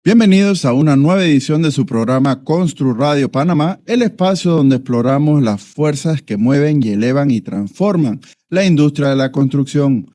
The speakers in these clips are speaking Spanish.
Bienvenidos a una nueva edición de su programa Constru Radio Panamá, el espacio donde exploramos las fuerzas que mueven y elevan y transforman la industria de la construcción.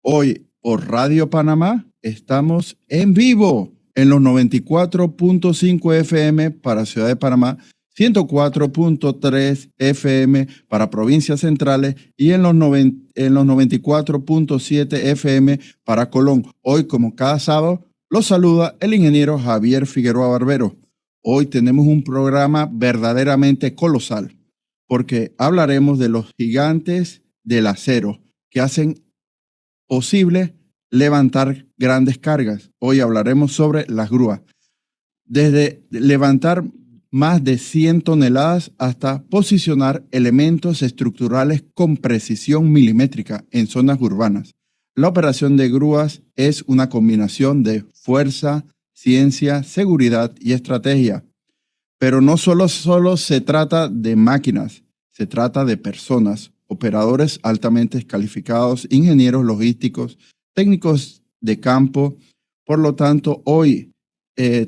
Hoy, por Radio Panamá, estamos en vivo en los 94.5 FM para Ciudad de Panamá, 104.3 FM para provincias centrales y en los 94.7 FM para Colón. Hoy, como cada sábado, los saluda el ingeniero Javier Figueroa Barbero. Hoy tenemos un programa verdaderamente colosal porque hablaremos de los gigantes del acero que hacen posible levantar grandes cargas. Hoy hablaremos sobre las grúas. Desde levantar más de 100 toneladas hasta posicionar elementos estructurales con precisión milimétrica en zonas urbanas. La operación de grúas es una combinación de fuerza, ciencia, seguridad y estrategia. Pero no solo se trata de máquinas, se trata de personas, operadores altamente calificados, ingenieros logísticos, técnicos de campo. Por lo tanto, hoy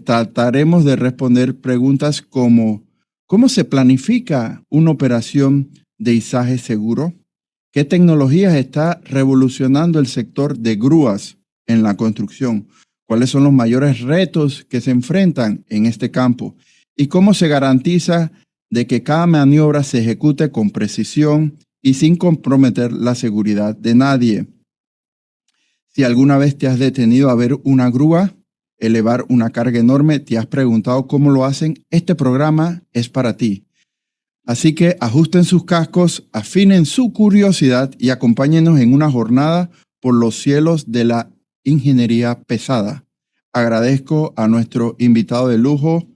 trataremos de responder preguntas como ¿cómo se planifica una operación de izaje seguro? ¿Qué tecnologías está revolucionando el sector de grúas en la construcción? ¿Cuáles son los mayores retos que se enfrentan en este campo? ¿Y cómo se garantiza de que cada maniobra se ejecute con precisión y sin comprometer la seguridad de nadie? Si alguna vez te has detenido a ver una grúa elevar una carga enorme, te has preguntado cómo lo hacen, este programa es para ti. Así que ajusten sus cascos, afinen su curiosidad y acompáñenos en una jornada por los cielos de la ingeniería pesada. Agradezco a nuestro invitado de lujo,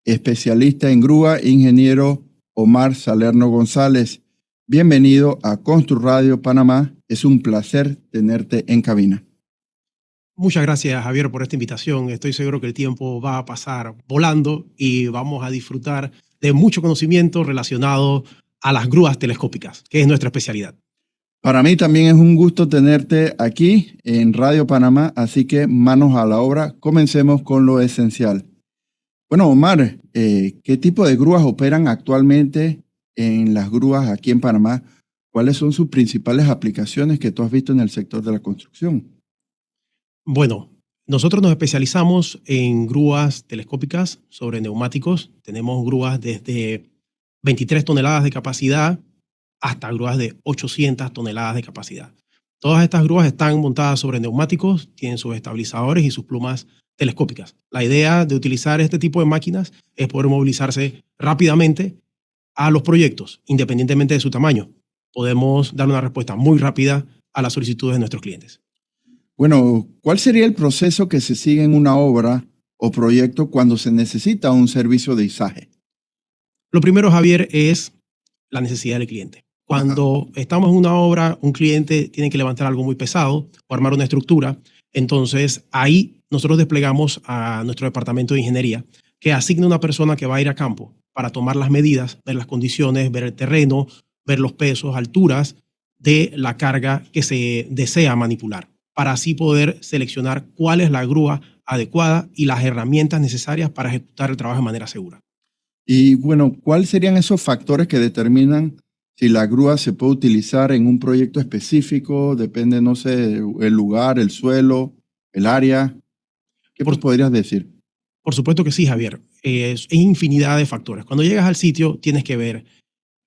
especialista en grúa, ingeniero Omar Salerno González. Bienvenido a Constru Radio Panamá. Es un placer tenerte en cabina. Muchas gracias, Javier, por esta invitación. Estoy seguro que el tiempo va a pasar volando y vamos a disfrutar de mucho conocimiento relacionado a las grúas telescópicas, que es nuestra especialidad. Para mí también es un gusto tenerte aquí en Radio Panamá, así que manos a la obra. Comencemos con lo esencial. Bueno, Omar, ¿qué tipo de grúas operan actualmente en las grúas aquí en Panamá? ¿Cuáles son sus principales aplicaciones que tú has visto en el sector de la construcción? Bueno, nosotros nos especializamos en grúas telescópicas sobre neumáticos. Tenemos grúas desde 23 toneladas de capacidad hasta grúas de 800 toneladas de capacidad. Todas estas grúas están montadas sobre neumáticos, tienen sus estabilizadores y sus plumas telescópicas. La idea de utilizar este tipo de máquinas es poder movilizarse rápidamente a los proyectos, independientemente de su tamaño. Podemos dar una respuesta muy rápida a las solicitudes de nuestros clientes. Bueno, ¿cuál sería el proceso que se sigue en una obra o proyecto cuando se necesita un servicio de izaje? Lo primero, Javier, es la necesidad del cliente. Cuando estamos en una obra, un cliente tiene que levantar algo muy pesado o armar una estructura. Entonces, ahí nosotros desplegamos a nuestro departamento de ingeniería que asigna una persona que va a ir a campo para tomar las medidas, ver las condiciones, ver el terreno, ver los pesos, alturas de la carga que se desea manipular, para así poder seleccionar cuál es la grúa adecuada y las herramientas necesarias para ejecutar el trabajo de manera segura. Y bueno, ¿cuáles serían esos factores que determinan si la grúa se puede utilizar en un proyecto específico? Depende, no sé, el lugar, el suelo, el área. ¿Qué podrías decir? Por supuesto que sí, Javier. Es infinidad de factores. Cuando llegas al sitio tienes que ver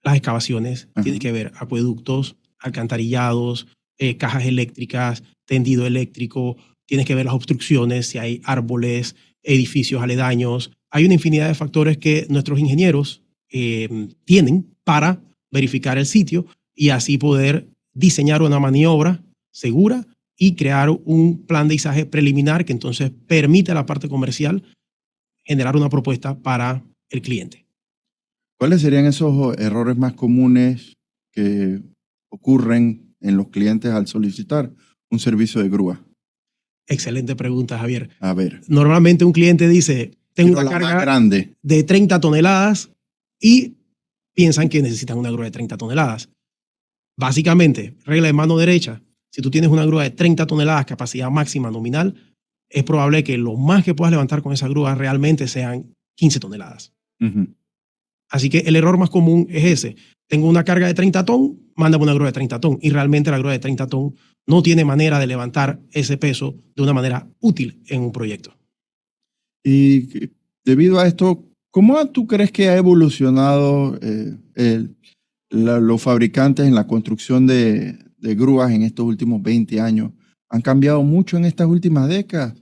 las excavaciones, tienes que ver acueductos, alcantarillados, cajas eléctricas, tendido eléctrico, tienes que ver las obstrucciones, si hay árboles, edificios aledaños. Hay una infinidad de factores que nuestros ingenieros tienen para verificar el sitio y así poder diseñar una maniobra segura y crear un plan de izaje preliminar que entonces permite a la parte comercial generar una propuesta para el cliente. ¿Cuáles serían esos errores más comunes que ocurren en los clientes al solicitar un servicio de grúa? Excelente pregunta, Javier. A ver. Normalmente un cliente dice, tengo una carga grande de 30 toneladas y piensan que necesitan una grúa de 30 toneladas. Básicamente, regla de mano derecha, si tú tienes una grúa de 30 toneladas, capacidad máxima nominal, es probable que lo más que puedas levantar con esa grúa realmente sean 15 toneladas. Ujú. Así que el error más común es ese. Tengo una carga de 30 ton, mándame una grúa de 30 ton. Y realmente la grúa de 30 ton no tiene manera de levantar ese peso de una manera útil en un proyecto. Y debido a esto, ¿cómo tú crees que ha evolucionado los fabricantes en la construcción de grúas en estos últimos 20 años? ¿Han cambiado mucho en estas últimas décadas?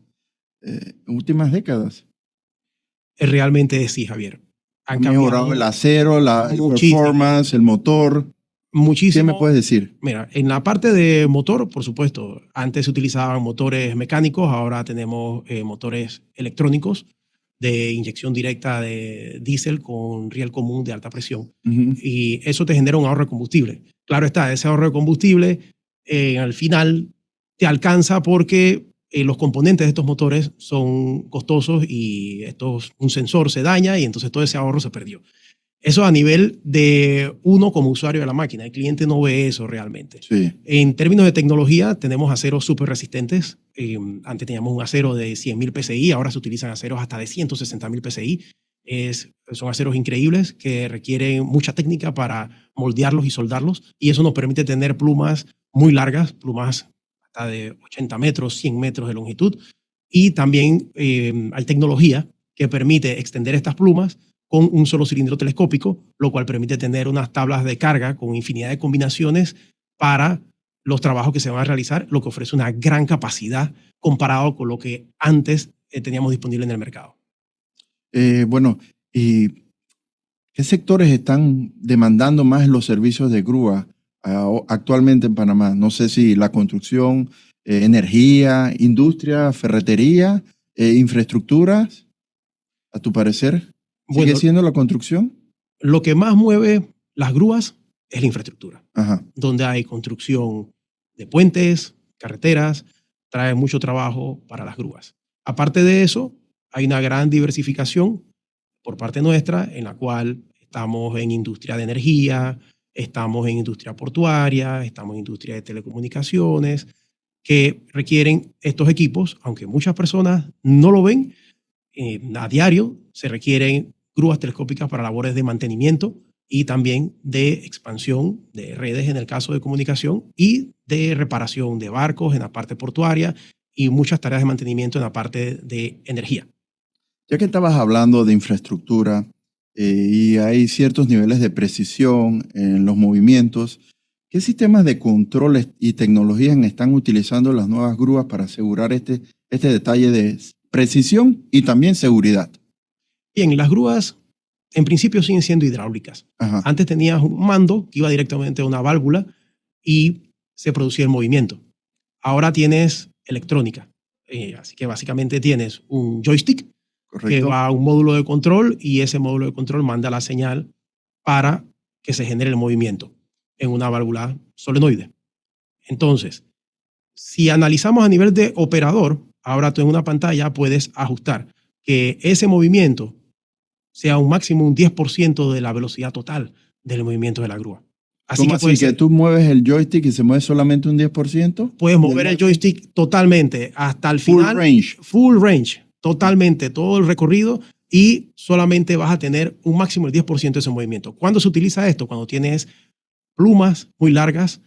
Realmente sí, Javier. ¿Ha Han mejorado el cambiado acero, el muchísimo. performance, el motor? ¿Qué me Muchísimo. puedes decir? Mira, en la parte de motor, por supuesto, antes se utilizaban motores mecánicos, ahora tenemos motores electrónicos de inyección directa de diésel con riel común de alta presión. Ujú. Y eso te genera un ahorro de combustible. Claro está, ese ahorro de combustible al final te alcanza porque los componentes de estos motores son costosos y un sensor se daña y entonces todo ese ahorro se perdió. Eso a nivel de uno como usuario de la máquina. El cliente no ve eso realmente. Sí. En términos de tecnología, tenemos aceros súper resistentes. Antes teníamos un acero de 100.000 PSI, ahora se utilizan aceros hasta de 160.000 PSI. Son aceros increíbles que requieren mucha técnica para moldearlos y soldarlos, y eso nos permite tener plumas muy largas, plumas hasta de 80 metros, 100 metros de longitud. Y también hay tecnología que permite extender estas plumas con un solo cilindro telescópico, lo cual permite tener unas tablas de carga con infinidad de combinaciones para los trabajos que se van a realizar, lo que ofrece una gran capacidad comparado con lo que antes teníamos disponible en el mercado. Bueno, ¿y qué sectores están demandando más los servicios de grúa actualmente en Panamá? No sé si la construcción, energía, industria, ferretería, infraestructuras, a tu parecer. ¿Sigue Bueno, siendo la construcción? lo que más mueve las grúas es la infraestructura, Ajá. donde hay construcción de puentes, carreteras, trae mucho trabajo para las grúas. Aparte de eso, hay una gran diversificación por parte nuestra, en la cual estamos en industria de energía, estamos en industria portuaria, estamos en industria de telecomunicaciones, que requieren estos equipos, aunque muchas personas no lo ven, a diario se requieren grúas telescópicas para labores de mantenimiento y también de expansión de redes en el caso de comunicación y de reparación de barcos en la parte portuaria y muchas tareas de mantenimiento en la parte de energía. Ya que estabas hablando de infraestructura y hay ciertos niveles de precisión en los movimientos, ¿qué sistemas de controles y tecnologías están utilizando las nuevas grúas para asegurar este detalle de precisión y también seguridad? Bien, las grúas en principio siguen siendo hidráulicas. Ajá. Antes tenías un mando que iba directamente a una válvula y se producía el movimiento. Ahora tienes electrónica. Así que básicamente tienes un joystick que Correcto. va a un módulo de control y ese módulo de control manda la señal para que se genere el movimiento en una válvula solenoide. Entonces, si analizamos a nivel de operador, ahora tú en una pantalla puedes ajustar que ese movimiento sea un máximo un 10% de la velocidad total del movimiento de la grúa. Así ¿Cómo que puede así? ¿Que ser, tú mueves el joystick y se mueve solamente un 10%? puedes del mover el máximo? joystick totalmente hasta el Full final, range. full range, totalmente, todo el recorrido y solamente vas a tener un máximo del 10% de ese movimiento. ¿Cuándo se utiliza esto? Cuando tienes plumas muy largas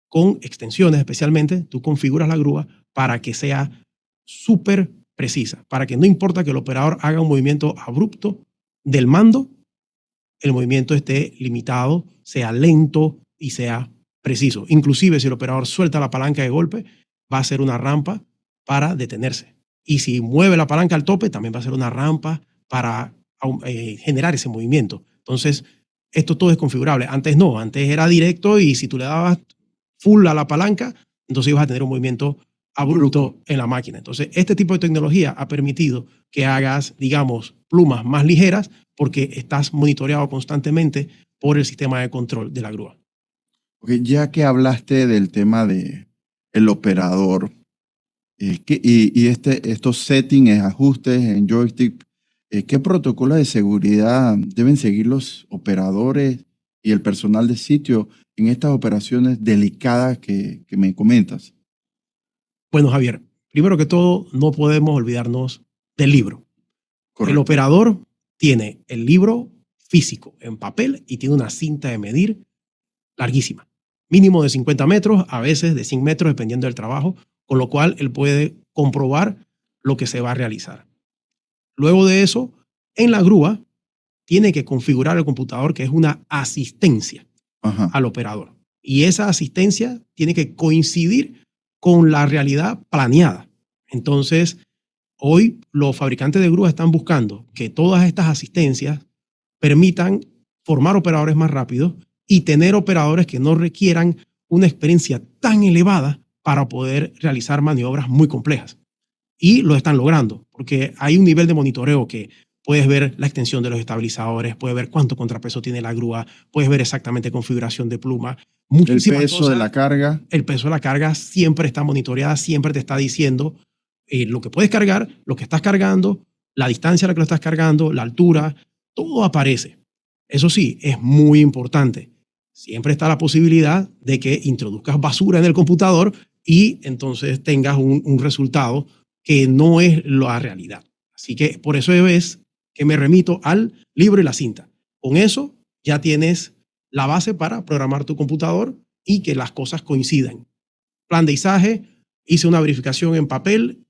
con extensiones especialmente, tú configuras la grúa para que sea súper precisa, para que no importa que el operador haga un movimiento abrupto del mando, el movimiento esté limitado, sea lento y sea preciso. Inclusive si el operador suelta la palanca de golpe, va a ser una rampa para detenerse. Y si mueve la palanca al tope, también va a ser una rampa para generar ese movimiento. Entonces, esto todo es configurable. Antes no, antes era directo y si tú le dabas full a la palanca, entonces ibas a tener un movimiento abrupto en la máquina. Entonces, este tipo de tecnología ha permitido que hagas, digamos, plumas más ligeras porque estás monitoreado constantemente por el sistema de control de la grúa. Okay, ya que hablaste del tema de el operador estos settings, ajustes en joystick, ¿qué protocolos de seguridad deben seguir los operadores y el personal de sitio en estas operaciones delicadas que me comentas? Bueno, Javier, Primero que todo, no podemos olvidarnos del libro. Correcto. El operador tiene el libro físico en papel y tiene una cinta de medir larguísima, mínimo de 50 metros, a veces de 100 metros, dependiendo del trabajo, con lo cual él puede comprobar lo que se va a realizar. Luego de eso, en la grúa, tiene que configurar el computador, que es una asistencia al operador. Y esa asistencia tiene que coincidir con la realidad planeada. Entonces, hoy los fabricantes de grúas están buscando que todas estas asistencias permitan formar operadores más rápidos y tener operadores que no requieran una experiencia tan elevada para poder realizar maniobras muy complejas. Y lo están logrando, porque hay un nivel de monitoreo que puedes ver la extensión de los estabilizadores, puedes ver cuánto contrapeso tiene la grúa, puedes ver exactamente configuración de pluma. El peso de la carga. El peso de la carga siempre está monitoreada, siempre te está diciendo lo que puedes cargar, lo que estás cargando, la distancia a la que lo estás cargando, la altura, todo aparece. Eso sí, es muy importante. Siempre está la posibilidad de que introduzcas basura en el computador y entonces tengas un resultado que no es la realidad. Así que por eso es que me remito al libro y la cinta. Con eso ya tienes la base para programar tu computador y que las cosas coincidan. Plan de izaje, hice una verificación en papel,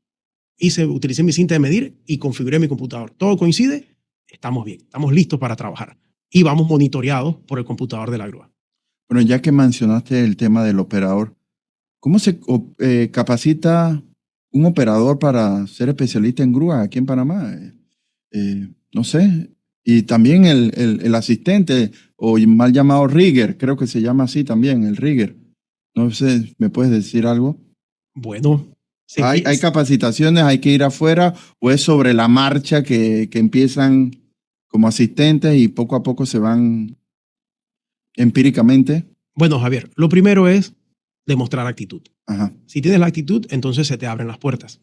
utilicé mi cinta de medir y configuré mi computador. Todo coincide, estamos bien, estamos listos para trabajar y vamos monitoreados por el computador de la grúa. Bueno, ya que mencionaste el tema del operador, ¿cómo se capacita un operador para ser especialista en grúa aquí en Panamá? No sé. Y también el asistente, o mal llamado rigger, creo que se llama así también, el rigger. No sé, ¿me puedes decir algo? Bueno. ¿Hay capacitaciones, hay que ir afuera o es sobre la marcha que empiezan como asistentes y poco a poco se van empíricamente? Bueno, Javier, lo primero es demostrar actitud. Ajá. Si tienes la actitud, entonces se te abren las puertas.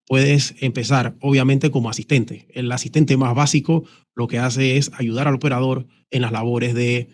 Puedes empezar, obviamente, como asistente. El asistente más básico lo que hace es ayudar al operador en las labores de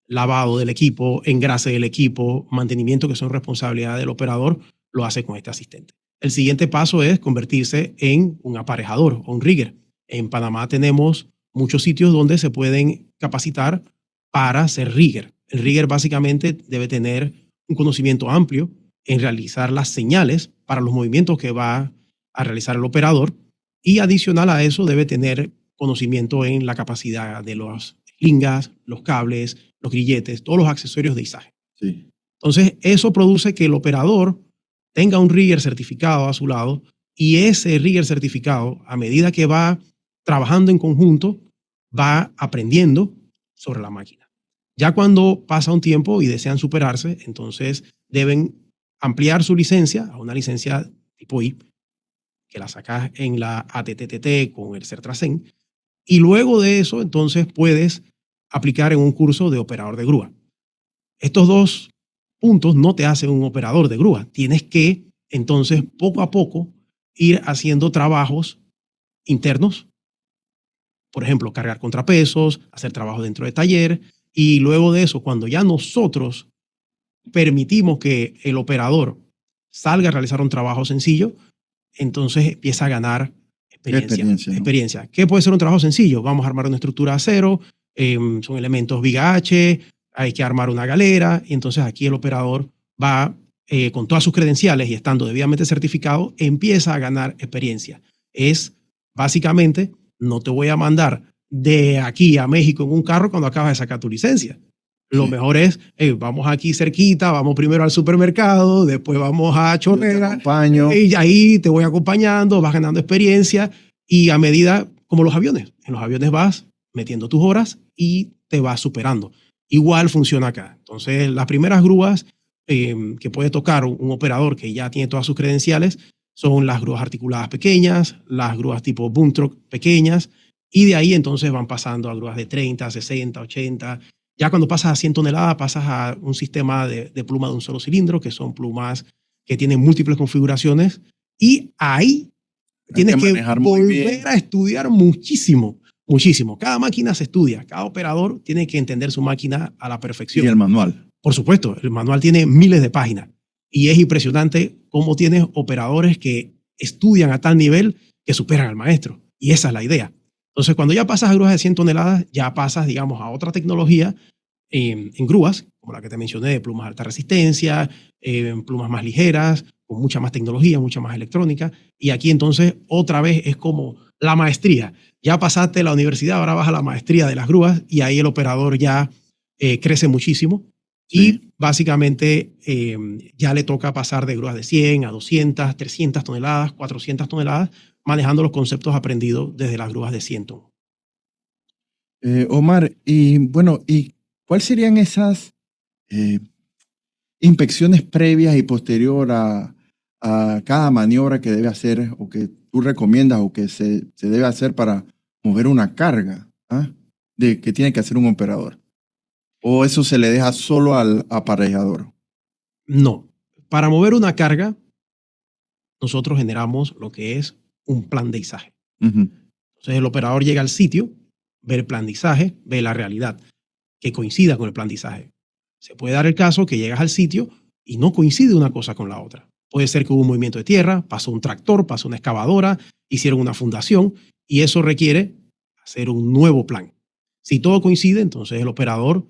lavado del equipo, engrase del equipo, mantenimiento, que son responsabilidad del operador, lo hace con este asistente. El siguiente paso es convertirse en un aparejador o un rigger. En Panamá tenemos muchos sitios donde se pueden capacitar para ser rigger. El rigger básicamente debe tener un conocimiento amplio en realizar las señales para los movimientos que va a realizar el operador y adicional a eso debe tener conocimiento en la capacidad de las lingas, los cables, los grilletes, todos los accesorios de izaje. Sí. Entonces eso produce que el operador tenga un rigger certificado a su lado y ese rigger certificado, a medida que va trabajando en conjunto, va aprendiendo sobre la máquina. Ya cuando pasa un tiempo y desean superarse, entonces deben ampliar su licencia a una licencia tipo I, que la sacas en la ATTT con el CERTRASEN, y luego de eso entonces puedes aplicar en un curso de operador de grúa. Estos dos puntos no te hacen un operador de grúa. Tienes que entonces poco a poco ir haciendo trabajos internos, por ejemplo, cargar contrapesos, hacer trabajo dentro de taller, y luego de eso, cuando ya nosotros permitimos que el operador salga a realizar un trabajo sencillo, entonces empieza a ganar experiencia. ¿Qué puede ser un trabajo sencillo? Vamos a armar una estructura de acero, son elementos viga H, hay que armar una galera, y entonces aquí el operador va con todas sus credenciales y estando debidamente certificado, empieza a ganar experiencia. Es básicamente, no te voy a mandar de aquí a México en un carro cuando acabas de sacar tu licencia. Lo mejor es, vamos aquí cerquita, vamos primero al supermercado, después vamos a Chorrera, y ahí te voy acompañando, vas ganando experiencia y a medida, como los aviones, en los aviones vas metiendo tus horas y te vas superando. Igual funciona acá. Entonces, las primeras grúas que puede tocar un operador que ya tiene todas sus credenciales son las grúas articuladas pequeñas, las grúas tipo boom truck pequeñas, y de ahí entonces van pasando a grúas de 30, 60, 80. Ya cuando pasas a 100 toneladas, pasas a un sistema de pluma de un solo cilindro, que son plumas que tienen múltiples configuraciones. Y ahí tienes que volver a estudiar muchísimo, muchísimo. Cada máquina se estudia, cada operador tiene que entender su máquina a la perfección. Y el manual. Por supuesto, el manual tiene miles de páginas. Y es impresionante cómo tienes operadores que estudian a tal nivel que superan al maestro. Y esa es la idea. Entonces, cuando ya pasas a grúas de 100 toneladas, ya pasas, digamos, a otra tecnología en grúas, como la que te mencioné, de plumas de alta resistencia, plumas más ligeras, con mucha más tecnología, mucha más electrónica. Y aquí entonces otra vez es como la maestría. Ya pasaste la universidad, ahora vas a la maestría de las grúas y ahí el operador ya crece muchísimo. Sí. Y básicamente ya le toca pasar de grúas de 100 a 200, 300 toneladas, 400 toneladas, manejando los conceptos aprendidos desde las grúas de 100 ton. Omar, y bueno, ¿y cuáles serían esas inspecciones previas y posterior a cada maniobra que debe hacer o que tú recomiendas o que se debe hacer para mover una carga que tiene que hacer un operador? ¿O eso se le deja solo al aparejador? No. Para mover una carga, nosotros generamos lo que es un plan de izaje. Uh-huh. Entonces el operador llega al sitio, ve el plan de izaje, ve la realidad, que coincida con el plan de izaje. Se puede dar el caso que llegas al sitio y no coincide una cosa con la otra. Puede ser que hubo un movimiento de tierra, pasó un tractor, pasó una excavadora, hicieron una fundación y eso requiere hacer un nuevo plan. Si todo coincide, entonces el operador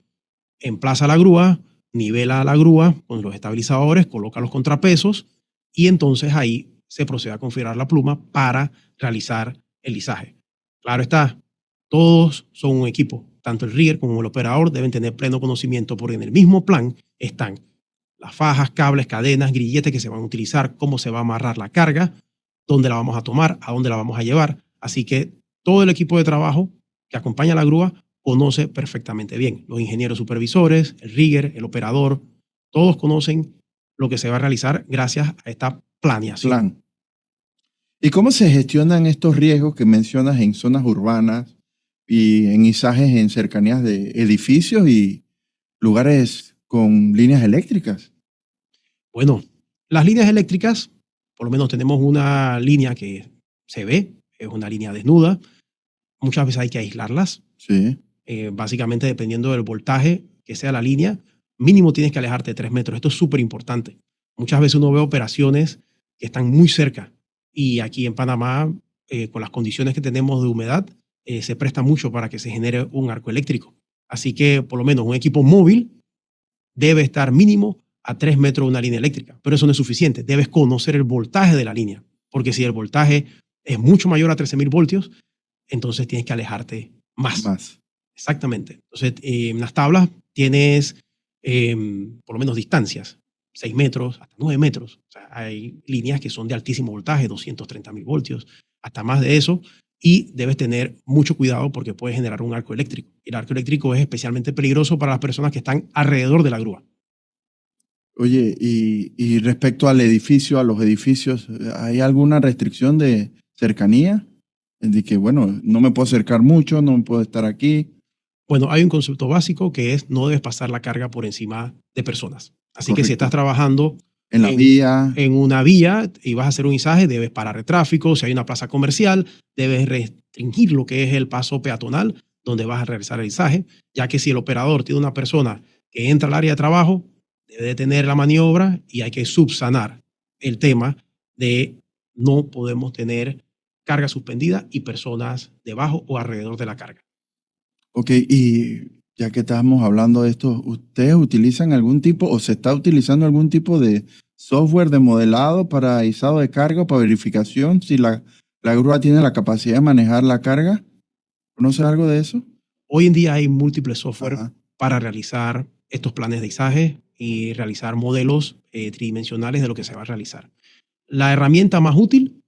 emplaza la grúa, nivela la grúa con los estabilizadores, coloca los contrapesos y entonces ahí se procede a configurar la pluma para realizar el izaje. Claro está, todos son un equipo. Tanto el rigger como el operador deben tener pleno conocimiento porque en el mismo plan están las fajas, cables, cadenas, grilletes que se van a utilizar, cómo se va a amarrar la carga, dónde la vamos a tomar, a dónde la vamos a llevar. Así que todo el equipo de trabajo que acompaña a la grúa conoce perfectamente bien. Los ingenieros supervisores, el rigger, el operador, todos conocen lo que se va a realizar gracias a esta planeación. Plan. ¿Y cómo se gestionan estos riesgos que mencionas en zonas urbanas y en izajes en cercanías de edificios y lugares con líneas eléctricas? Bueno, las líneas eléctricas, por lo menos tenemos una línea que se ve, es una línea desnuda. Muchas veces hay que aislarlas. Sí. Básicamente, dependiendo del voltaje que sea la línea, mínimo tienes que alejarte de 3 metros. Esto es súper importante. Muchas veces uno ve operaciones que están muy cerca y aquí en Panamá, con las condiciones que tenemos de humedad, se presta mucho para que se genere un arco eléctrico. Así que, por lo menos, un equipo móvil debe estar mínimo a 3 metros de una línea eléctrica. Pero eso no es suficiente. Debes conocer el voltaje de la línea. Porque si el voltaje es mucho mayor a 13.000 voltios, entonces tienes que alejarte más. Exactamente. Entonces, en las tablas tienes por lo menos distancias, 6 metros hasta 9 metros. O sea, hay líneas que son de altísimo voltaje, 230.000 voltios, hasta más de eso. Y debes tener mucho cuidado porque puedes generar un arco eléctrico. El arco eléctrico es especialmente peligroso para las personas que están alrededor de la grúa. Oye, y respecto al edificio, a los edificios, ¿hay alguna restricción de cercanía? De que, bueno, no me puedo acercar mucho, no puedo estar aquí. Bueno, hay un concepto básico que es no debes pasar la carga por encima de personas. Así que si estás trabajando en la vía, en una vía y vas a hacer un izaje, debes parar el tráfico. Si hay una plaza comercial, debes restringir lo que es el paso peatonal donde vas a realizar el izaje, ya que si el operador tiene una persona que entra al área de trabajo, debe detener la maniobra y hay que subsanar el tema de no podemos tener carga suspendida y personas debajo o alrededor de la carga. Ok, y ya que estamos hablando de esto, ¿ustedes utilizan algún tipo o se está utilizando algún tipo de software de modelado para izado de carga o para verificación si la grúa tiene la capacidad de manejar la carga? ¿Conoces algo de eso? Hoy en día hay múltiples software Ajá. para realizar estos planes de izaje y realizar modelos tridimensionales de lo que se va a realizar. La herramienta más útil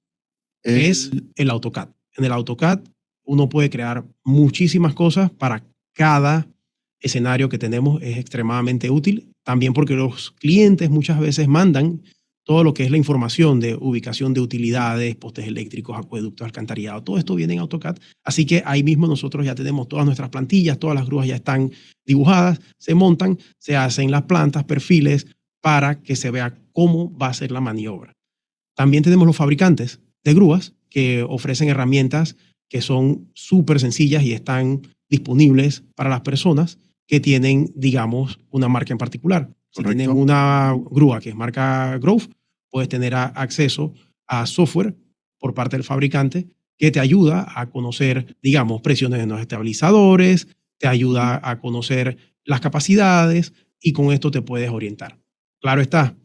es el AutoCAD. En el AutoCAD uno puede crear muchísimas cosas para cada escenario que tenemos. Es extremadamente útil, también porque los clientes muchas veces mandan todo lo que es la información de ubicación de utilidades, postes eléctricos, acueductos, alcantarillado, todo esto viene en AutoCAD. Así que ahí mismo nosotros ya tenemos todas nuestras plantillas, todas las grúas ya están dibujadas, se montan, se hacen las plantas, perfiles, para que se vea cómo va a ser la maniobra. También tenemos los fabricantes de grúas que ofrecen herramientas que son súper sencillas y están disponibles para las personas que tienen, digamos, una marca en particular. Si Correcto. tienen una grúa que es marca Grove, puedes tener acceso a software por parte del fabricante que te ayuda a conocer, digamos, presiones en los estabilizadores, te ayuda a conocer las capacidades y con esto te puedes orientar. Claro está,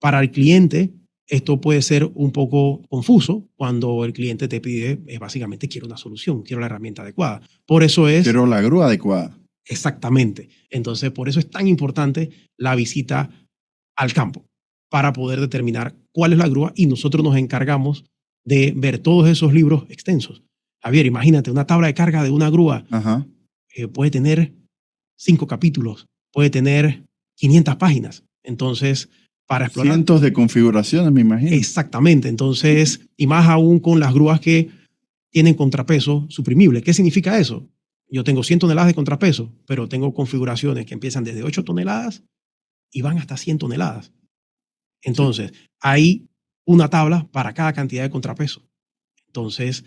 para el cliente esto puede ser un poco confuso cuando el cliente te pide, básicamente, quiero una solución, quiero la herramienta adecuada. Por eso es... Quiero la grúa adecuada. Exactamente. Entonces, por eso es tan importante la visita al campo para poder determinar cuál es la grúa y nosotros nos encargamos de ver todos esos libros extensos. Javier, imagínate, una tabla de carga de una grúa puede tener 5 capítulos, puede tener 500 páginas. Entonces, para explorar... Cientos de configuraciones, me imagino. Exactamente. Entonces, y más aún con las grúas que tienen contrapeso suprimible. ¿Qué significa eso? Yo tengo 100 toneladas de contrapeso, pero tengo configuraciones que empiezan desde 8 toneladas y van hasta 100 toneladas. Entonces, hay una tabla para cada cantidad de contrapeso. Entonces,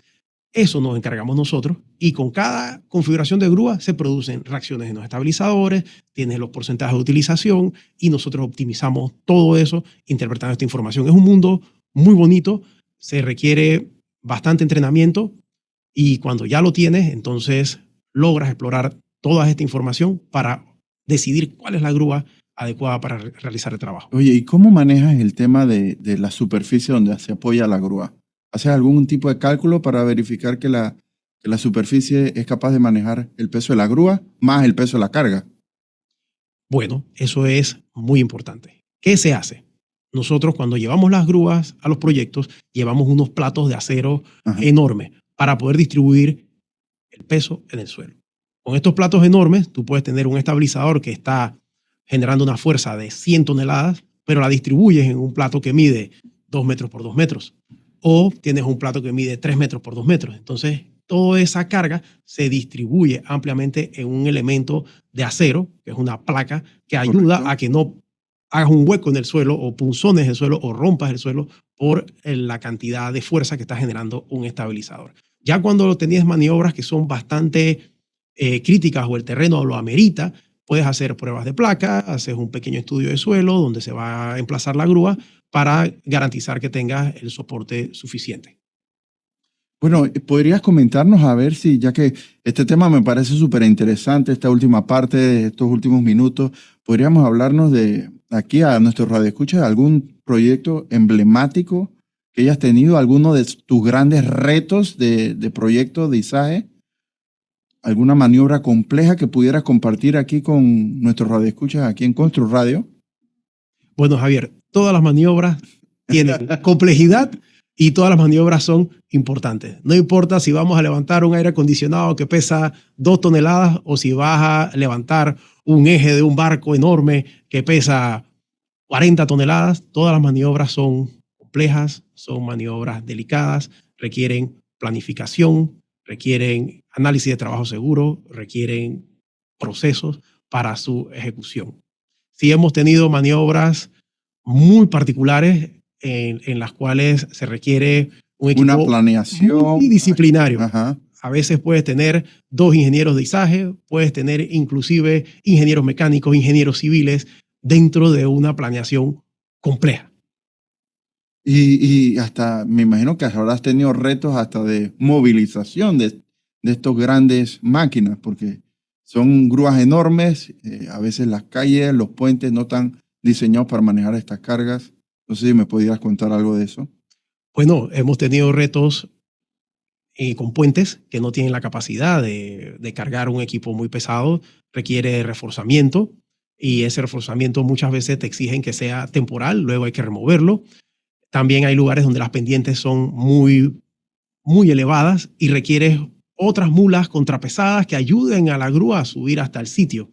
eso nos encargamos nosotros y con cada configuración de grúa se producen reacciones en los estabilizadores, tienes los porcentajes de utilización y nosotros optimizamos todo eso interpretando esta información. Es un mundo muy bonito, se requiere bastante entrenamiento y cuando ya lo tienes, entonces logras explorar toda esta información para decidir cuál es la grúa adecuada para realizar el trabajo. Oye, ¿y cómo manejas el tema de la superficie donde se apoya la grúa? ¿Haces algún tipo de cálculo para verificar que la superficie es capaz de manejar el peso de la grúa más el peso de la carga? Bueno, eso es muy importante. ¿Qué se hace? Nosotros cuando llevamos las grúas a los proyectos, llevamos unos platos de acero enormes para poder distribuir el peso en el suelo. Con estos platos enormes, tú puedes tener un estabilizador que está generando una fuerza de 100 toneladas, pero la distribuyes en un plato que mide 2 metros por 2 metros. O tienes un plato que mide 3 metros por 2 metros. Entonces, toda esa carga se distribuye ampliamente en un elemento de acero, que es una placa, que ayuda a que no hagas un hueco en el suelo o punzones el suelo o rompas el suelo por la cantidad de fuerza que está generando un estabilizador. Ya cuando tenías maniobras que son bastante críticas o el terreno lo amerita, puedes hacer pruebas de placa, haces un pequeño estudio de suelo donde se va a emplazar la grúa para garantizar que tengas el soporte suficiente. Bueno, ¿podrías comentarnos a ver si, ya que este tema me parece súper interesante, esta última parte de estos últimos minutos, podríamos hablarnos de aquí a nuestros radioescuchas de algún proyecto emblemático que hayas tenido, alguno de tus grandes retos de proyecto de izaje? ¿Alguna maniobra compleja que pudieras compartir aquí con nuestros radioescuchas aquí en Constru Radio? Bueno, Javier, todas las maniobras tienen complejidad y todas las maniobras son importantes. No importa si vamos a levantar un aire acondicionado que pesa 2 toneladas o si vas a levantar un eje de un barco enorme que pesa 40 toneladas, todas las maniobras son complejas, son maniobras delicadas, requieren planificación, requieren análisis de trabajo seguro, requieren procesos para su ejecución. Sí hemos tenido maniobras muy particulares en las cuales se requiere un equipo una planeación multidisciplinario. A veces puedes tener 2 ingenieros de izaje, puedes tener inclusive ingenieros mecánicos, ingenieros civiles dentro de una planeación compleja. Y hasta, me imagino que habrás tenido retos hasta de movilización de estos grandes máquinas, porque son grúas enormes, a veces las calles, los puentes no están diseñados para manejar estas cargas. No sé si me podrías contar algo de eso. Bueno, hemos tenido retos con puentes que no tienen la capacidad de cargar un equipo muy pesado, requiere reforzamiento y ese reforzamiento muchas veces te exigen que sea temporal, luego hay que removerlo. También hay lugares donde las pendientes son muy, muy elevadas y requieres otras mulas contrapesadas que ayuden a la grúa a subir hasta el sitio.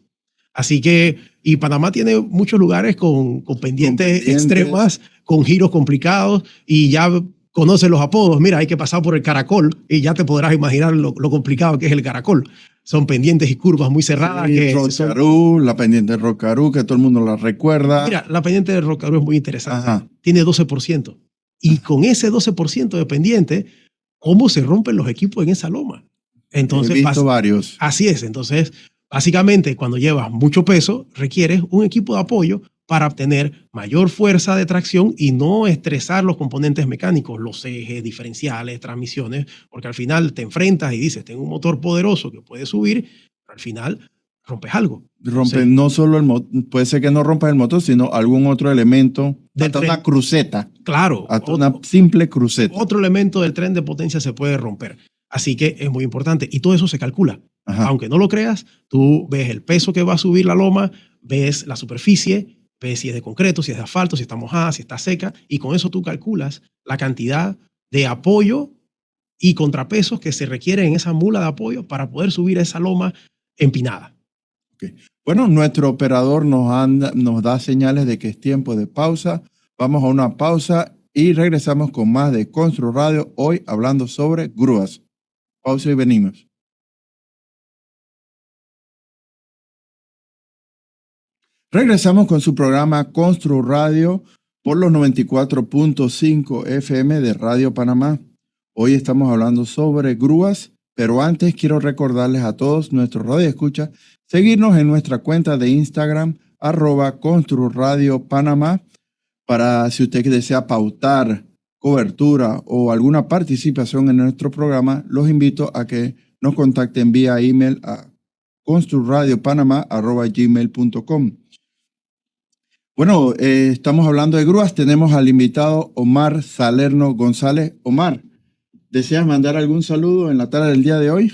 Así que, y Panamá tiene muchos lugares con pendientes extremas, con giros complicados y ya conoces los apodos. Mira, hay que pasar por el caracol y ya te podrás imaginar lo complicado que es el caracol. Son pendientes y curvas muy cerradas. Sí, Rocarú, la pendiente de Rocarú, que todo el mundo la recuerda. Mira, la pendiente de Rocarú es muy interesante. Tiene 12%. Y con ese 12% de pendiente, ¿cómo se rompen los equipos en esa loma? Entonces, he visto varios. Así es. Entonces, básicamente, cuando llevas mucho peso, requieres un equipo de apoyo para obtener mayor fuerza de tracción y no estresar los componentes mecánicos, los ejes, diferenciales, transmisiones, porque al final te enfrentas y dices, tengo un motor poderoso que puede subir, pero al final rompes algo. Rompe no solo el motor, puede ser que no rompa el motor, sino algún otro elemento, hasta una cruceta. Claro. Hasta una simple cruceta. Otro elemento del tren de potencia se puede romper. Así que es muy importante. Y todo eso se calcula. Ajá. Aunque no lo creas, tú ves el peso que va a subir la loma, ves la superficie, ves si es de concreto, si es de asfalto, si está mojada, si está seca, y con eso tú calculas la cantidad de apoyo y contrapesos que se requiere en esa mula de apoyo para poder subir esa loma empinada. Okay. Bueno, nuestro operador nos da señales de que es tiempo de pausa. Vamos a una pausa y regresamos con más de Constru Radio, hoy hablando sobre grúas. Pausa y venimos. Regresamos con su programa Constru Radio por los 94.5 FM de Radio Panamá. Hoy estamos hablando sobre grúas, pero antes quiero recordarles a todos nuestros radioescuchas seguirnos en nuestra cuenta de Instagram @ConstruRadioPanamá para si usted desea pautar cobertura o alguna participación en nuestro programa, los invito a que nos contacten vía email a construradiopanama@gmail.com. Bueno, estamos hablando de grúas. Tenemos al invitado Omar Salerno González. Omar, ¿deseas mandar algún saludo en la tarde del día de hoy?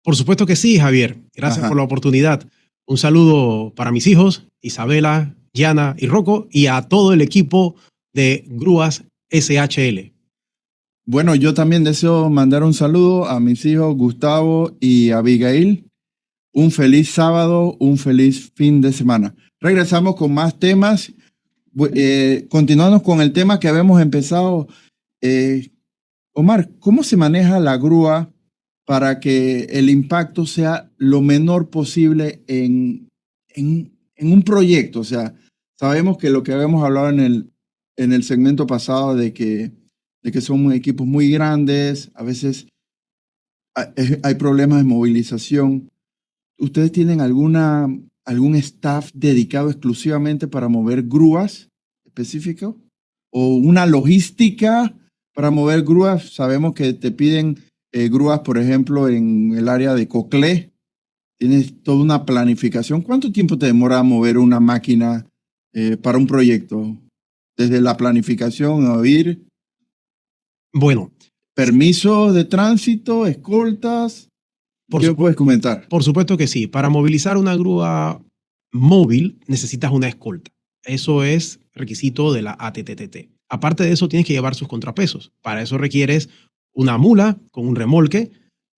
Por supuesto que sí, Javier. Gracias por la oportunidad. Un saludo para mis hijos, Isabela, Gianna y Rocco, y a todo el equipo de Grúas SHL. Bueno, yo también deseo mandar un saludo a mis hijos Gustavo y Abigail. Un feliz sábado, un feliz fin de semana. Regresamos con más temas. Continuando con el tema que habíamos empezado. Omar, ¿cómo se maneja la grúa para que el impacto sea lo menor posible en un proyecto? O sea, sabemos que lo que habíamos hablado en el segmento pasado de que son equipos muy grandes, a veces hay problemas de movilización. ¿Ustedes tienen algún staff dedicado exclusivamente para mover grúas específicas? ¿O una logística para mover grúas? Sabemos que te piden grúas, por ejemplo, en el área de Coclé. Tienes toda una planificación. ¿Cuánto tiempo te demora mover una máquina para un proyecto? Desde la planificación a ir. Bueno. ¿Permiso de tránsito, escoltas? ¿Qué puedes comentar? Por supuesto que sí. Para movilizar una grúa móvil necesitas una escolta. Eso es requisito de la ATTT. Aparte de eso, tienes que llevar sus contrapesos. Para eso requieres una mula con un remolque,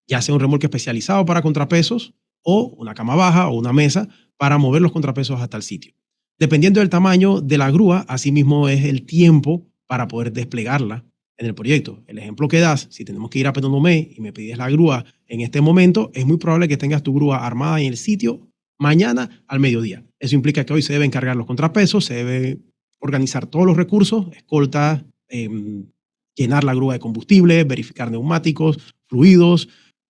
ya sea un remolque especializado para contrapesos o una cama baja o una mesa para mover los contrapesos hasta el sitio. Dependiendo del tamaño de la grúa, asimismo es el tiempo para poder desplegarla en el proyecto. El ejemplo que das, si tenemos que ir a Penonomé y me pides la grúa en este momento, es muy probable que tengas tu grúa armada en el sitio mañana al mediodía. Eso implica que hoy se deben cargar los contrapesos, se debe organizar todos los recursos, escolta, llenar la grúa de combustible, verificar neumáticos, fluidos,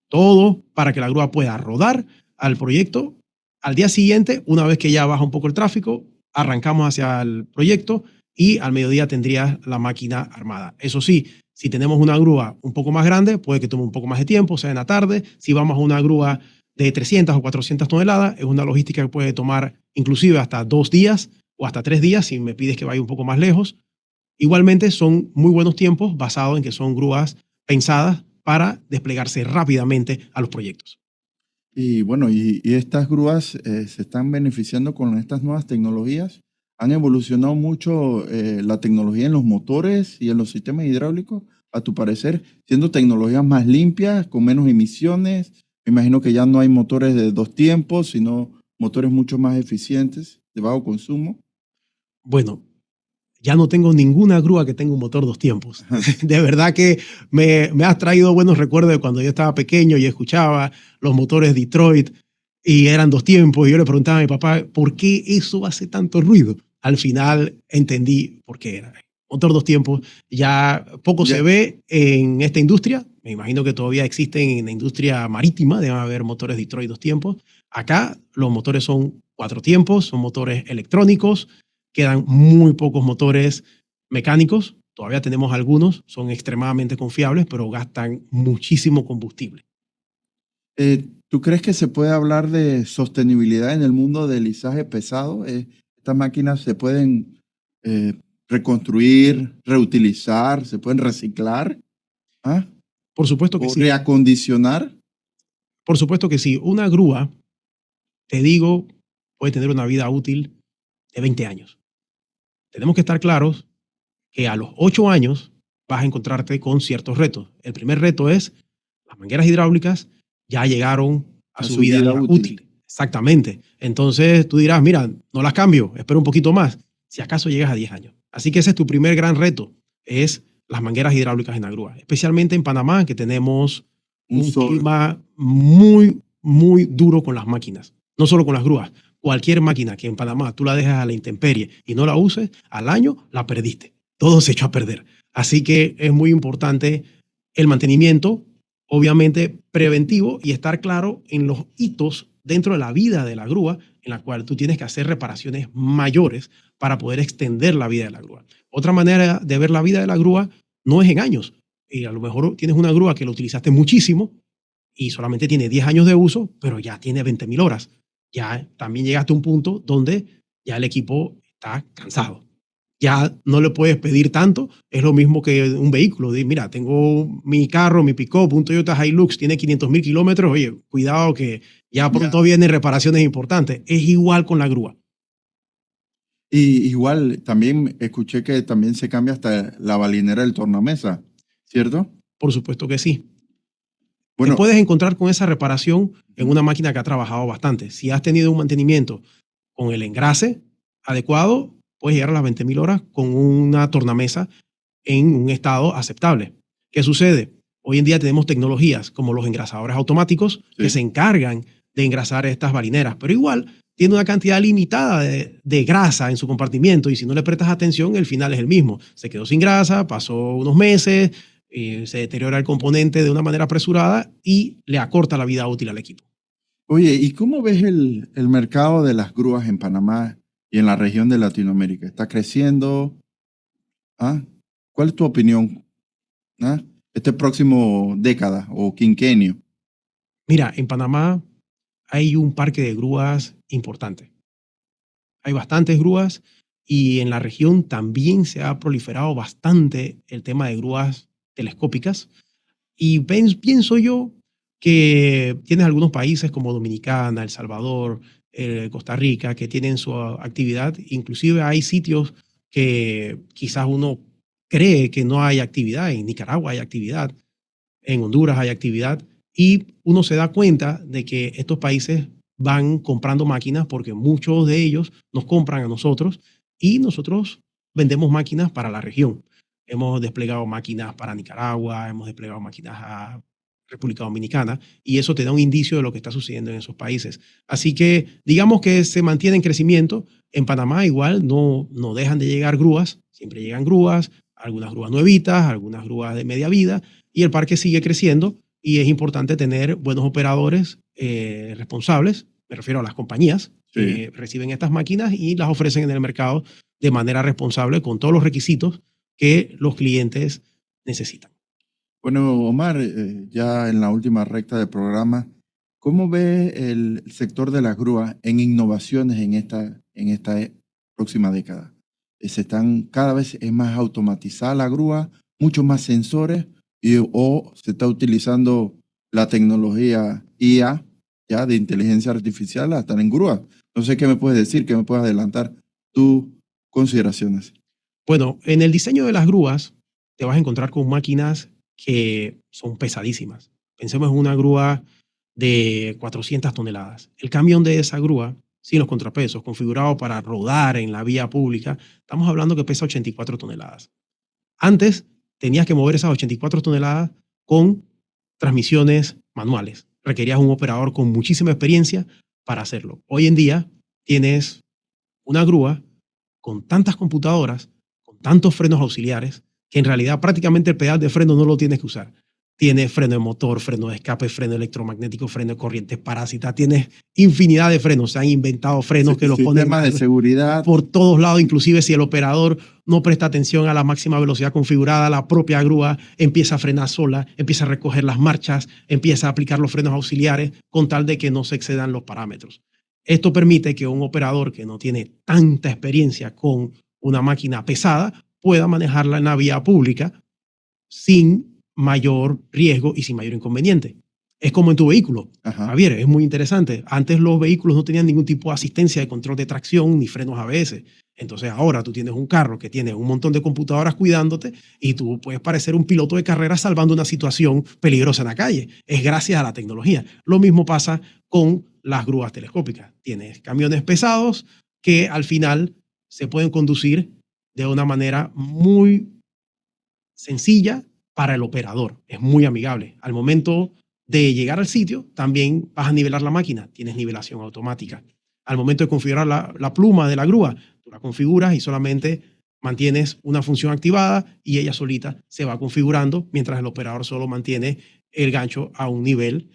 todo para que la grúa pueda rodar al proyecto. Al día siguiente, una vez que ya baja un poco el tráfico, arrancamos hacia el proyecto y al mediodía tendrías la máquina armada. Eso sí, si tenemos una grúa un poco más grande, puede que tome un poco más de tiempo, sea en la tarde. Si vamos a una grúa de 300 o 400 toneladas, es una logística que puede tomar inclusive hasta 2 días o hasta 3 días si me pides que vaya un poco más lejos. Igualmente son muy buenos tiempos basados en que son grúas pensadas para desplegarse rápidamente a los proyectos. Y bueno, y estas grúas se están beneficiando con estas nuevas tecnologías. ¿Han evolucionado mucho la tecnología en los motores y en los sistemas hidráulicos, a tu parecer, siendo tecnologías más limpias, con menos emisiones? Me imagino que ya no hay motores de 2 tiempos, sino motores mucho más eficientes, de bajo consumo. Bueno, ya no tengo ninguna grúa que tenga un motor 2 tiempos. De verdad que me has traído buenos recuerdos de cuando yo estaba pequeño y escuchaba los motores Detroit y eran 2 tiempos. Y yo le preguntaba a mi papá, ¿por qué eso hace tanto ruido? Al final entendí por qué era. Motor 2 tiempos ya poco se ve en esta industria. Me imagino que todavía existen en la industria marítima. Deben haber motores Detroit 2 tiempos. Acá los motores son 4 tiempos, son motores electrónicos, quedan muy pocos motores mecánicos, todavía tenemos algunos, son extremadamente confiables, pero gastan muchísimo combustible. ¿Tú crees que se puede hablar de sostenibilidad en el mundo del lizaje pesado? Estas máquinas se pueden reconstruir, reutilizar, se pueden reciclar, ¿ah? Por supuesto que O sí. reacondicionar. Por supuesto que sí. Una grúa, te digo, puede tener una vida útil de 20 años. Tenemos que estar claros que a los 8 años vas a encontrarte con ciertos retos. El primer reto es las mangueras hidráulicas ya llegaron a su vida útil. Exactamente. Entonces tú dirás, mira, no las cambio, espero un poquito más. Si acaso llegas a 10 años. Así que ese es tu primer gran reto, es las mangueras hidráulicas en la grúa. Especialmente en Panamá, que tenemos un clima muy, muy duro con las máquinas. No solo con las grúas. Cualquier máquina que en Panamá tú la dejas a la intemperie y no la uses, al año la perdiste. Todo se echó a perder. Así que es muy importante el mantenimiento, obviamente preventivo, y estar claro en los hitos dentro de la vida de la grúa, en la cual tú tienes que hacer reparaciones mayores para poder extender la vida de la grúa. Otra manera de ver la vida de la grúa no es en años. Y a lo mejor tienes una grúa que la utilizaste muchísimo y solamente tiene 10 años de uso, pero ya tiene 20.000 horas. Ya también llegaste a un punto donde ya el equipo está cansado. Ya no le puedes pedir tanto. Es lo mismo que un vehículo. Mira, tengo mi carro, mi pick-up, un Toyota Hilux, tiene 500.000 kilómetros. Oye, cuidado que ya pronto vienen reparaciones importantes. Es igual con la grúa. Y igual también escuché que también se cambia hasta la balinera del tornamesa, ¿cierto? Por supuesto que sí. Bueno, te puedes encontrar con esa reparación en una máquina que ha trabajado bastante. Si has tenido un mantenimiento con el engrase adecuado, puedes llegar a las 20.000 horas con una tornamesa en un estado aceptable. ¿Qué sucede? Hoy en día tenemos tecnologías como los engrasadores automáticos que se encargan de engrasar estas balineras, pero igual tiene una cantidad limitada de grasa en su compartimiento y si no le prestas atención, el final es el mismo. Se quedó sin grasa, pasó unos meses, se deteriora el componente de una manera apresurada y le acorta la vida útil al equipo. Oye, ¿y cómo ves el mercado de las grúas en Panamá y en la región de Latinoamérica? ¿Está creciendo? ¿Ah? ¿Cuál es tu opinión? ¿Ah? Este próximo década o quinquenio. Mira, en Panamá hay un parque de grúas importante. Hay bastantes grúas y en la región también se ha proliferado bastante el tema de grúas telescópicas. Y pienso yo que tienes algunos países como Dominicana, El Salvador, Costa Rica, que tienen su actividad. Inclusive hay sitios que quizás uno cree que no hay actividad. En Nicaragua hay actividad, en Honduras hay actividad. Y uno se da cuenta de que estos países van comprando máquinas porque muchos de ellos nos compran a nosotros y nosotros vendemos máquinas para la región. Hemos desplegado máquinas para Nicaragua, hemos desplegado máquinas a República Dominicana y eso te da un indicio de lo que está sucediendo en esos países. Así que digamos que se mantiene en crecimiento. En Panamá igual no dejan de llegar grúas, siempre llegan grúas, algunas grúas nuevitas, algunas grúas de media vida y el parque sigue creciendo y es importante tener buenos operadores responsables, me refiero a las compañías que reciben estas máquinas y las ofrecen en el mercado de manera responsable con todos los requisitos que los clientes necesitan. Bueno, Omar, ya en la última recta del programa, ¿cómo ve el sector de las grúas en innovaciones en esta próxima década? Cada vez es más automatizada la grúa, muchos más sensores o se está utilizando la tecnología IA, ya de inteligencia artificial hasta en grúas. No sé qué me puedes decir, qué me puedes adelantar tus consideraciones. Bueno, en el diseño de las grúas te vas a encontrar con máquinas que son pesadísimas. Pensemos en una grúa de 400 toneladas. El camión de esa grúa, sin los contrapesos, configurado para rodar en la vía pública, estamos hablando que pesa 84 toneladas. Antes tenías que mover esas 84 toneladas con transmisiones manuales. Requerías un operador con muchísima experiencia para hacerlo. Hoy en día tienes una grúa con tantas computadoras, con tantos frenos auxiliares, que en realidad prácticamente el pedal de freno no lo tienes que usar. Tienes freno de motor, freno de escape, freno electromagnético, freno de corrientes parásitas. Tienes infinidad de frenos. Se han inventado frenos que los ponen sistemas de seguridad por todos lados. Inclusive si el operador no presta atención a la máxima velocidad configurada, la propia grúa empieza a frenar sola, empieza a recoger las marchas, empieza a aplicar los frenos auxiliares con tal de que no se excedan los parámetros. Esto permite que un operador que no tiene tanta experiencia con una máquina pesada pueda manejarla en la vía pública sin mayor riesgo y sin mayor inconveniente. Es como en tu vehículo. Ajá. Javier, es muy interesante. Antes los vehículos no tenían ningún tipo de asistencia de control de tracción ni frenos ABS. Entonces ahora tú tienes un carro que tiene un montón de computadoras cuidándote y tú puedes parecer un piloto de carrera salvando una situación peligrosa en la calle. Es gracias a la tecnología. Lo mismo pasa con las grúas telescópicas. Tienes camiones pesados que al final se pueden conducir de una manera muy sencilla para el operador. Es muy amigable. Al momento de llegar al sitio, también vas a nivelar la máquina. Tienes nivelación automática. Al momento de configurar la pluma de la grúa, tú la configuras y solamente mantienes una función activada y ella solita se va configurando mientras el operador solo mantiene el gancho a un nivel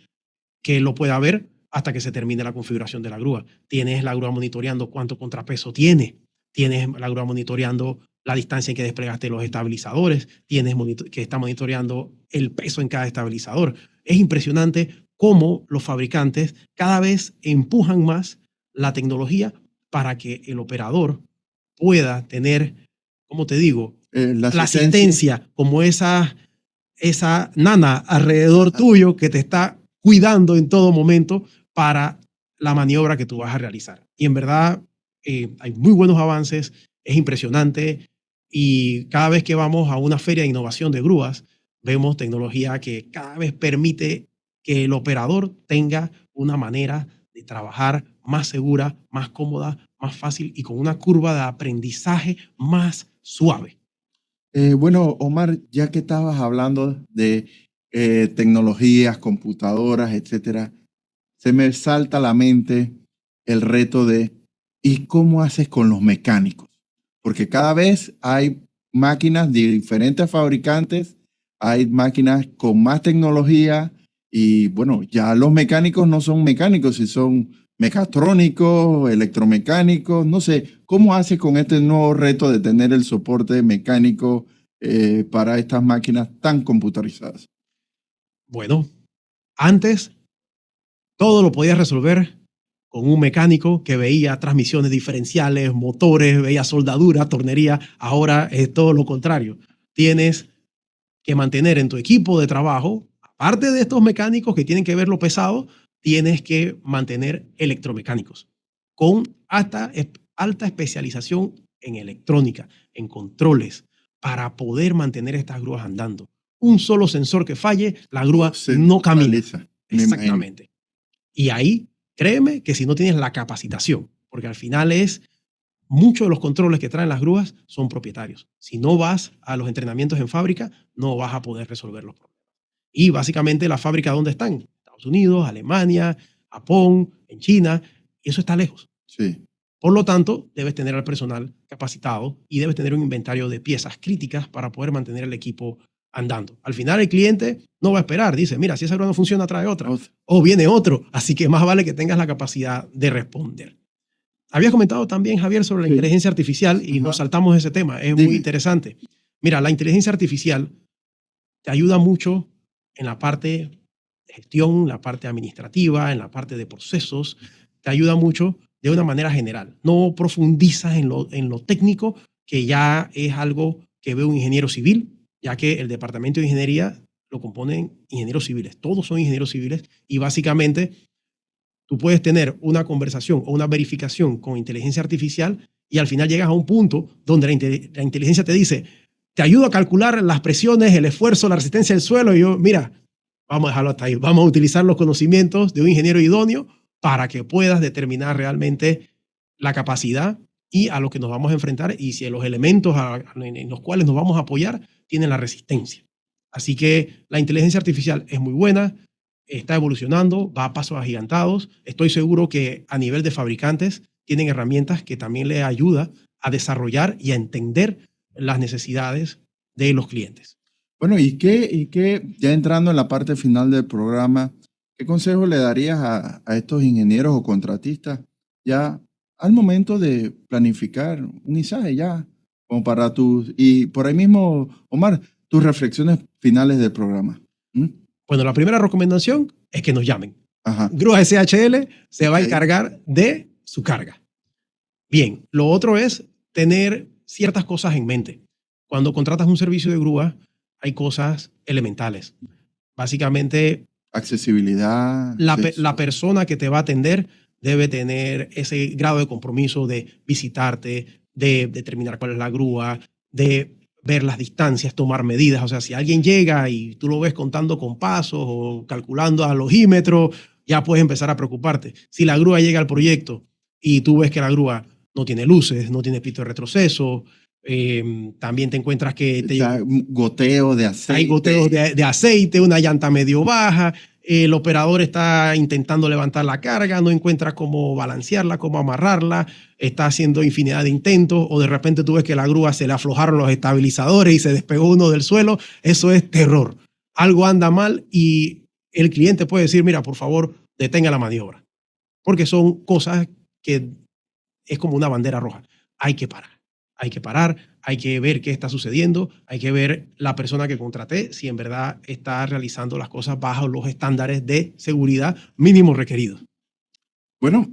que lo pueda ver hasta que se termine la configuración de la grúa. Tienes la grúa monitoreando cuánto contrapeso tiene. Tienes la grúa monitoreando la distancia en que desplegaste los estabilizadores. Tienes que está monitoreando el peso en cada estabilizador. Es impresionante cómo los fabricantes cada vez empujan más la tecnología para que el operador pueda tener, ¿cómo te digo? La asistencia como esa nana alrededor tuyo que te está cuidando en todo momento para la maniobra que tú vas a realizar. Y en verdad hay muy buenos avances, es impresionante y cada vez que vamos a una feria de innovación de grúas, vemos tecnología que cada vez permite que el operador tenga una manera de trabajar más segura, más cómoda, más fácil y con una curva de aprendizaje más suave. Bueno, Omar, ya que estabas hablando de tecnologías, computadoras, etcétera, se me salta a la mente el reto de ¿y cómo haces con los mecánicos? Porque cada vez hay máquinas de diferentes fabricantes, hay máquinas con más tecnología y bueno, ya los mecánicos no son mecánicos, si son mecatrónicos, electromecánicos, no sé, ¿cómo haces con este nuevo reto de tener el soporte mecánico para estas máquinas tan computarizadas? Bueno, antes todo lo podías resolver con un mecánico que veía transmisiones diferenciales, motores, veía soldadura, tornería. Ahora es todo lo contrario. Tienes que mantener en tu equipo de trabajo, aparte de estos mecánicos que tienen que ver lo pesado, tienes que mantener electromecánicos con hasta alta especialización en electrónica, en controles, para poder mantener estas grúas andando. Un solo sensor que falle, la grúa no camina. Exactamente. Y ahí, créeme que si no tienes la capacitación, porque al final muchos de los controles que traen las grúas son propietarios. Si no vas a los entrenamientos en fábrica, no vas a poder resolver los problemas. Y básicamente la fábrica, ¿dónde están? Estados Unidos, Alemania, Japón, en China, y eso está lejos. Sí. Por lo tanto, debes tener al personal capacitado y debes tener un inventario de piezas críticas para poder mantener el equipo andando. Al final el cliente no va a esperar, dice, mira, si esa grúa no funciona, trae otra. O viene otro, así que más vale que tengas la capacidad de responder. Habías comentado también, Javier, sobre la inteligencia artificial y nos saltamos ese tema. Es muy interesante. Mira, la inteligencia artificial te ayuda mucho en la parte de gestión, la parte administrativa, en la parte de procesos. Te ayuda mucho de una manera general. No profundizas en lo técnico, que ya es algo que ve un ingeniero civil, ya que el departamento de ingeniería lo componen ingenieros civiles. Todos son ingenieros civiles y básicamente tú puedes tener una conversación o una verificación con inteligencia artificial y al final llegas a un punto donde la inteligencia te dice, te ayudo a calcular las presiones, el esfuerzo, la resistencia del suelo. Y yo, mira, vamos a dejarlo hasta ahí. Vamos a utilizar los conocimientos de un ingeniero idóneo para que puedas determinar realmente la capacidad y a lo que nos vamos a enfrentar y si los elementos en los cuales nos vamos a apoyar tienen la resistencia. Así que la inteligencia artificial es muy buena, está evolucionando, va a pasos agigantados. Estoy seguro que a nivel de fabricantes tienen herramientas que también les ayudan a desarrollar y a entender las necesidades de los clientes. Bueno, ya entrando en la parte final del programa, qué consejo le darías a estos ingenieros o contratistas ya al momento de planificar un izaje ya, como para y por ahí mismo, Omar, tus reflexiones finales del programa? ¿Mm? Bueno, la primera recomendación es que nos llamen. Ajá. Grúas SHL se va a Ok. encargar de su carga. Bien, lo otro es tener ciertas cosas en mente. Cuando contratas un servicio de grúa, hay cosas elementales. Básicamente, Accesibilidad, la persona que te va a atender debe tener ese grado de compromiso de visitarte, de determinar cuál es la grúa, de ver las distancias, tomar medidas. O sea, si alguien llega y tú lo ves contando con pasos o calculando al ojímetro, ya puedes empezar a preocuparte. Si la grúa llega al proyecto y tú ves que la grúa no tiene luces, no tiene pito de retroceso, también te encuentras que está goteo de aceite. hay goteos de aceite, una llanta medio baja, el operador está intentando levantar la carga, no encuentra cómo balancearla, cómo amarrarla, está haciendo infinidad de intentos, o de repente tú ves que la grúa se le aflojaron los estabilizadores y se despegó uno del suelo. Eso es terror. Algo anda mal y el cliente puede decir, mira, por favor, detenga la maniobra. Porque son cosas que es como una bandera roja. Hay que parar. Hay que parar, hay que ver qué está sucediendo, hay que ver la persona que contraté si en verdad está realizando las cosas bajo los estándares de seguridad mínimos requeridos. Bueno,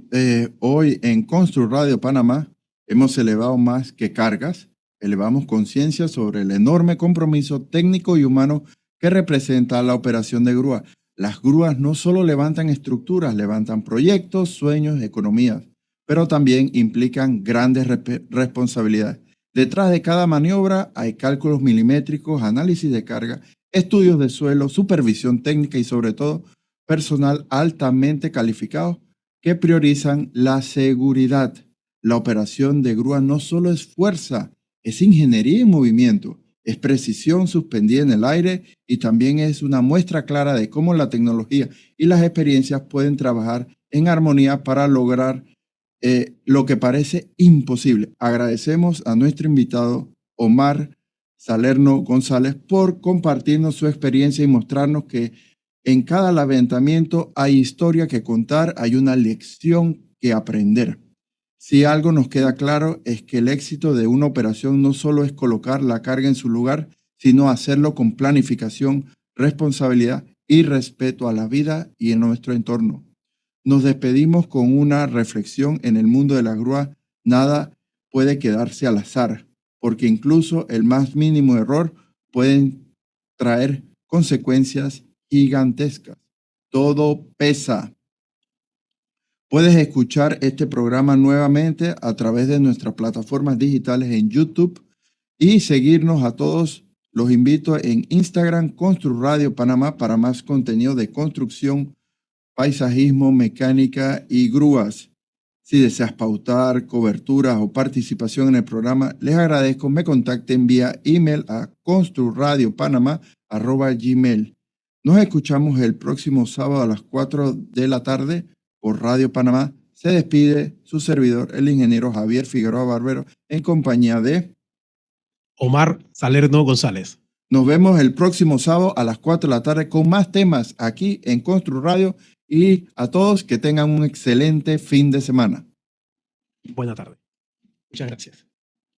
hoy en Constru Radio Panamá hemos elevado más que cargas, elevamos conciencia sobre el enorme compromiso técnico y humano que representa la operación de grúa. Las grúas no solo levantan estructuras, levantan proyectos, sueños, economías, pero también implican grandes responsabilidades. Detrás de cada maniobra hay cálculos milimétricos, análisis de carga, estudios de suelo, supervisión técnica y sobre todo personal altamente calificado que priorizan la seguridad. La operación de grúa no solo es fuerza, es ingeniería en movimiento, es precisión suspendida en el aire y también es una muestra clara de cómo la tecnología y las experiencias pueden trabajar en armonía para lograr lo que parece imposible. Agradecemos a nuestro invitado Omar Salerno González por compartirnos su experiencia y mostrarnos que en cada levantamiento hay historia que contar, hay una lección que aprender. Si algo nos queda claro es que el éxito de una operación no solo es colocar la carga en su lugar, sino hacerlo con planificación, responsabilidad y respeto a la vida y en nuestro entorno. Nos despedimos con una reflexión: en el mundo de la grúa nada puede quedarse al azar, porque incluso el más mínimo error puede traer consecuencias gigantescas. Todo pesa. Puedes escuchar este programa nuevamente a través de nuestras plataformas digitales en YouTube y seguirnos a todos. Los invito en Instagram, Constru Radio Panamá, para más contenido de construcción, paisajismo, mecánica y grúas. Si deseas pautar, coberturas o participación en el programa, les agradezco me contacten vía email a construradiopanama@gmail. Nos escuchamos el próximo sábado a las 4 de la tarde por Radio Panamá. Se despide su servidor, el ingeniero Javier Figueroa Barbero, en compañía de Omar Salerno González. Nos vemos el próximo sábado a las 4 de la tarde con más temas aquí en Constru Radio, y a todos que tengan un excelente fin de semana. Buena tarde. Muchas gracias.